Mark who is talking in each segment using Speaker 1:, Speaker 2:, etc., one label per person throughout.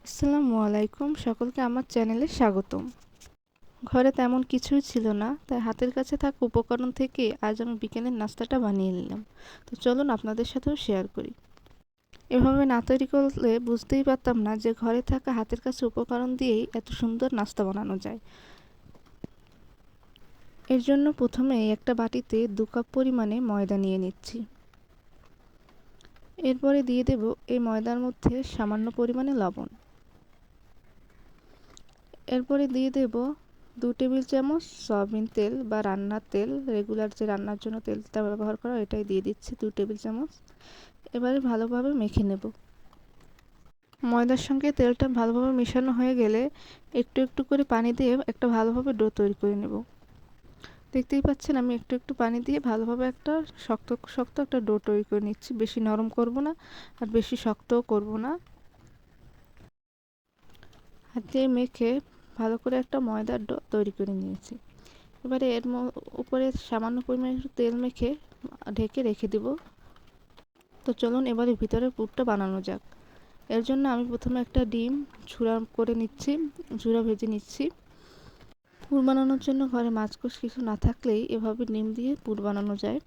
Speaker 1: আসসালামু আলাইকুম, সকলকে আমার চ্যানেলে স্বাগতম। ঘরে তেমন কিছুই ছিল না, তাই হাতের কাছে থাকা উপকরণ থেকে আজ আমি বিকেলের নাস্তাটা বানিয়ে নিলাম। তো চলুন আপনাদের সাথেও শেয়ার করি। এভাবে না তৈরি করলে বুঝতেই পারতাম না যে ঘরে থাকা হাতের কাছে উপকরণ দিয়েই এত সুন্দর নাস্তা বানানো যায়। এর জন্য প্রথমে একটা বাটিতে 2 কাপ পরিমাণে ময়দা নিয়ে নিচ্ছি। এরপরে দিয়ে দেব এই ময়দার মধ্যে সামান্য পরিমাণে লবণ। এরপরে দিয়ে দেব 2 টেবিল চামচ সয়াবিন তেল বা রান্নার তেল, রেগুলার যে রান্নার জন্য তেলটা ব্যবহার করা এটাই দিয়ে দিচ্ছি 2 টেবিল চামচ। এবারে ভালোভাবে মেখে নেব। ময়দার সঙ্গে তেলটা ভালোভাবে মেশানো হয়ে গেলে একটু একটু করে পানি দিয়ে একটা ভালোভাবে ডো তৈরি করে নেব। দেখতেই পাচ্ছেন আমি একটু একটু পানি দিয়ে ভালোভাবে একটা শক্ত শক্ত একটা ডো তৈরি করে নিচ্ছি। বেশি নরম করব না আর বেশি শক্তও করব না। হাত দিয়ে মেখে ভালো করে একটা ময়দার ডো তৈরি করে নিয়েছি। এবারে এর উপরে সামান্য পরিমাণে একটু তেল মেখে ঢেকে রেখে দিব। তো চলুন এবারে ভিতরের পুরটা বানানো যাক। এর জন্য আমি প্রথমে একটা ডিম ঝুরা ভেজে নিচ্ছি। পুর বানানোর জন্য ঘরে মাছকোষ কিছু না থাকলেই এভাবে ডিম দিয়ে পুর বানানো যায়।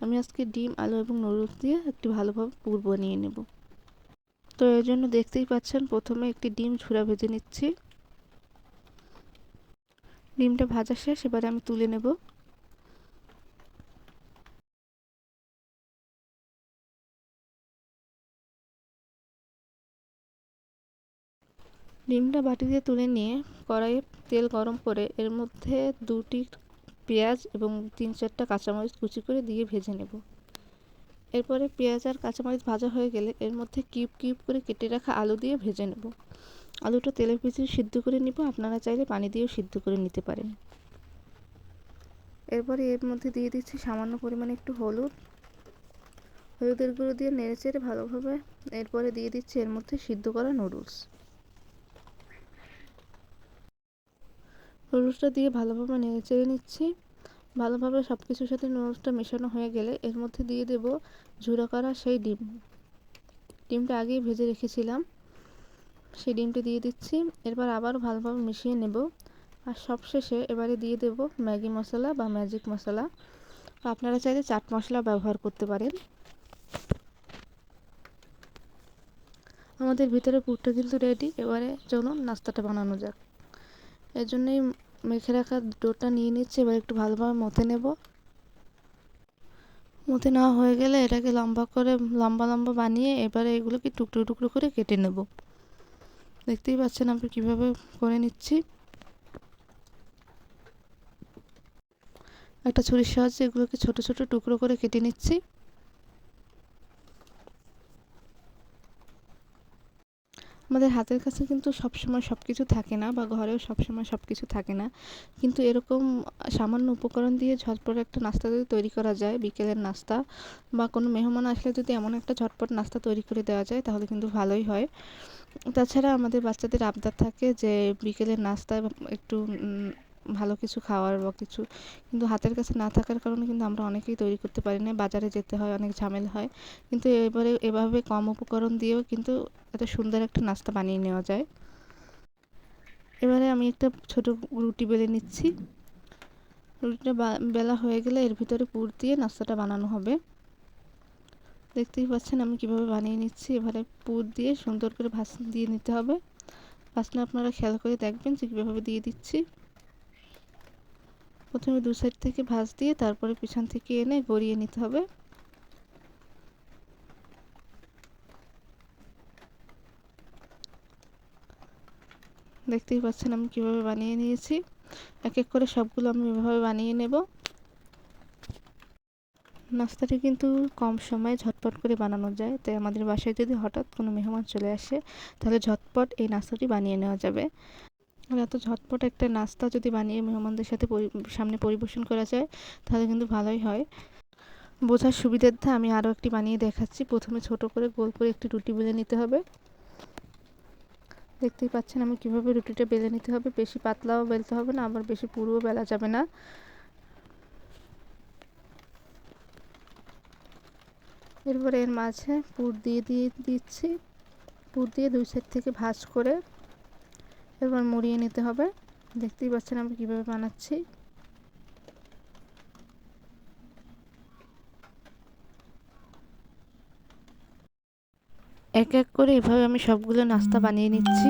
Speaker 1: আমি আজকে ডিম, আলু এবং নুডলস দিয়ে একটি ভালোভাবে পুর বানিয়ে নেব। তো এর জন্য দেখতেই পাচ্ছেন প্রথমে একটি ডিম ঝুরা ভেজে নিচ্ছি। ডিমটা ভাজা শেষ, এবারে আমি তুলে নেব। ডিমটা বাটি দিয়ে তুলে নিয়ে কড়াইয়ে তেল গরম করে এর মধ্যে 2টি পেঁয়াজ এবং 3-4টা কাঁচামরিচ কুচি করে দিয়ে ভেজে নেব। এরপরে পেঁয়াজ আর কাঁচামরিচ ভাজা হয়ে গেলে এর মধ্যে কিউব কিউব করে কেটে রাখা আলু দিয়ে ভেজে নেব। আলুটা তেলে ভেজে সিদ্ধ করে নিব, আপনারা চাইলে পানি দিয়েও সিদ্ধ করে নিতে পারেন। এরপরে এর মধ্যে দিয়ে দিচ্ছি সামান্য পরিমাণে একটু হলুদের গুঁড়ো দিয়ে নেড়েচেড়ে ভালোভাবে এরপরে দিয়ে দিচ্ছি এর মধ্যে সিদ্ধ করা নুডলসটা দিয়ে ভালোভাবে নেড়েচেড়ে নিচ্ছি। ভালোভাবে সব কিছুর সাথে নুডলসটা মেশানো হয়ে গেলে এর মধ্যে দিয়ে দেব ঝুরা করা সেই ডিমটা আগেই ভেজে রেখেছিলাম, সেই ডিমটা দিয়ে দিচ্ছি। এরপর আবার ভালোভাবে মিশিয়ে নেব। আর সবশেষে এবারে দিয়ে দেব ম্যাগি মশলা বা ম্যাজিক মশলা। আপনারা চাইলে চাট মশলা ব্যবহার করতে পারেন। আমাদের ভিতরে পুরটা কিন্তু রেডি। এবারে চলুন নাস্তাটা বানানো যাক। এর জন্যই মেখে রাখা ডোটা নিয়ে নিচ্ছি। এবার একটু ভালোভাবে মথে নেব। মথে নেওয়া হয়ে গেলে এটাকে লম্বা লম্বা বানিয়ে এবারে এগুলোকে টুকরো টুকরো করে কেটে নেব। দেখতেই পাচ্ছেন আমি কিভাবে করে নিচ্ছি। একটা ছুরির সাহায্যে এগুলোকে ছোট ছোট টুকরো করে কেটে নিচ্ছি। আমাদের হাতের কাছে কিন্তু সবসময় সব কিছু থাকে না, বা ঘরেও সবসময় সব কিছু থাকে না, কিন্তু এরকম সামান্য উপকরণ দিয়ে ঝটপট একটা নাস্তা যদি তৈরি করা যায়, বিকেলের নাস্তা বা কোনো মেহমান আসলে যদি এমন একটা ঝটপট নাস্তা তৈরি করে দেওয়া যায় তাহলে কিন্তু ভালোই হয়। তাছাড়া আমাদের বাচ্চাদের আবদার থাকে যে বিকেলের নাস্তায় একটু ভালো কিছু খাওয়ার বা কিছু, কিন্তু হাতের কাছে না থাকার কারণে কিন্তু আমরা অনেকেই তৈরি করতে পারি না, বাজারে যেতে হয়, অনেক ঝামেলা হয়। কিন্তু এভাবে কম উপকরণ দিয়েও কিন্তু এত সুন্দর একটা নাস্তা বানিয়ে নেওয়া যায়। এবারে আমি একটা ছোট রুটি বেলে নিচ্ছি। রুটিটা বেলা হয়ে গেলে এর ভিতরে পুর দিয়ে নাস্তাটা বানানো হবে। দেখতেই পাচ্ছেন আমি কিভাবে বানিয়ে নিচ্ছি। এবারে পুর দিয়ে সুন্দর করে ভাঁজ দিয়ে নিতে হবে। ভাঁজটা আপনারা খেয়াল করে দেখবেন যে কীভাবে দিয়ে দিচ্ছি। প্রথমে দু সাইড থেকে ভাঁজ দিয়ে তারপরে পিছন থেকে এনে গড়িয়ে নিতে হবে। দেখতেই পাচ্ছেন আমি কিভাবে বানিয়ে নিয়েছি। এক এক করে সবগুলো আমি এভাবে বানিয়ে নেব। নাস্তাটি কিন্তু কম সময়ে ঝটপট করে বানানো যায়, তাই আমাদের বাসায় যদি হঠাৎ কোনো মেহমান চলে আসে তাহলে ঝটপট এই নাস্তাটি বানিয়ে নেওয়া যাবে। আর এত ঝটপট একটা নাস্তা যদি বানিয়ে মেহমানদের সাথে সামনে পরিবেশন করা যায় তাহলে কিন্তু ভালোই হয়। বোঝার সুবিধার্থে আমি আরও একটি বানিয়ে দেখাচ্ছি। প্রথমে ছোট করে গোল করে একটি রুটি বেলে নিতে হবে। দেখতেই পাচ্ছেন আমি কিভাবে রুটিটা বেলে নিতে হবে। বেশি পাতলাও বেলতে হবে না, আবার বেশি পুরোও বেলা যাবে না। এরপরে এর মাঝে পুর দিয়ে দিচ্ছি। পুর দিয়ে 2 সাইড থেকে ভাঁজ করে এবার মুড়িয়ে নিতে হবে। দেখতেই পাচ্ছেন আমি কীভাবে বানাচ্ছি। এক এক করে এভাবে আমি সবগুলো নাস্তা বানিয়ে নিচ্ছি।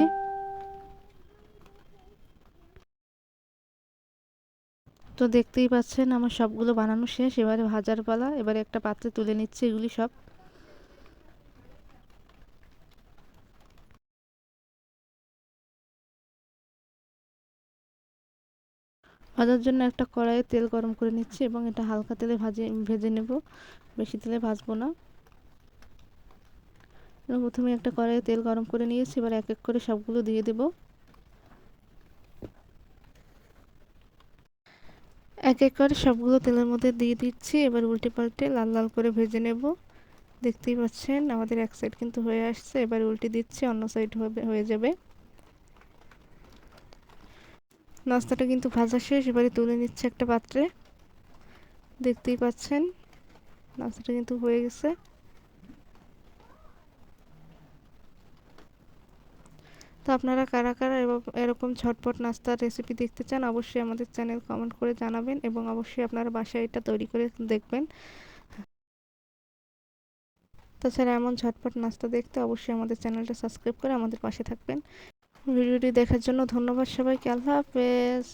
Speaker 1: তো দেখতেই পাচ্ছেন আমার সবগুলো বানানো শেষ। এবারে ভাজার পালা। এবারে একটা পাত্রে তুলে নিচ্ছি এগুলি সব। ভাজার জন্য একটা কড়াইয়ে তেল গরম করে নিচ্ছি এবং এটা হালকা তেলে ভেজে নেব, বেশি তেলে ভাজবো না। প্রথমে একটা কড়াইয়ে তেল গরম করে নিয়েছি, এবার এক এক করে সবগুলো দিয়ে দেব। এক এক করে সবগুলো তেলের মধ্যে দিয়ে দিচ্ছি। এবার উল্টে পাল্টে লাল লাল করে ভেজে নেব। দেখতেই পাচ্ছেন আমাদের এক সাইড কিন্তু হয়ে আসছে। এবার উল্টে দিচ্ছি, অন্য সাইড হয়ে যাবে। নাস্তাটা কিন্তু ভাজা শেষ। এবারে তুলে নিচ্ছে একটা পাত্রে। দেখতেই পাচ্ছেন নাস্তাটা কিন্তু হয়ে গেছে। তো আপনারা কারা কারা এরকম ঝটপট নাস্তার রেসিপি দেখতে চান অবশ্যই আমাদের চ্যানেল কমেন্ট করে জানাবেন এবং অবশ্যই আপনারা বাসায় এটা তৈরি করে দেখবেন। তাছাড়া এমন ঝটপট নাস্তা দেখতে অবশ্যই আমাদের চ্যানেলটা সাবস্ক্রাইব করে আমাদের পাশে থাকবেন। ভিডিওটি দেখার জন্য ধন্যবাদ সবাইকে। আল্লাহ হাফেজ।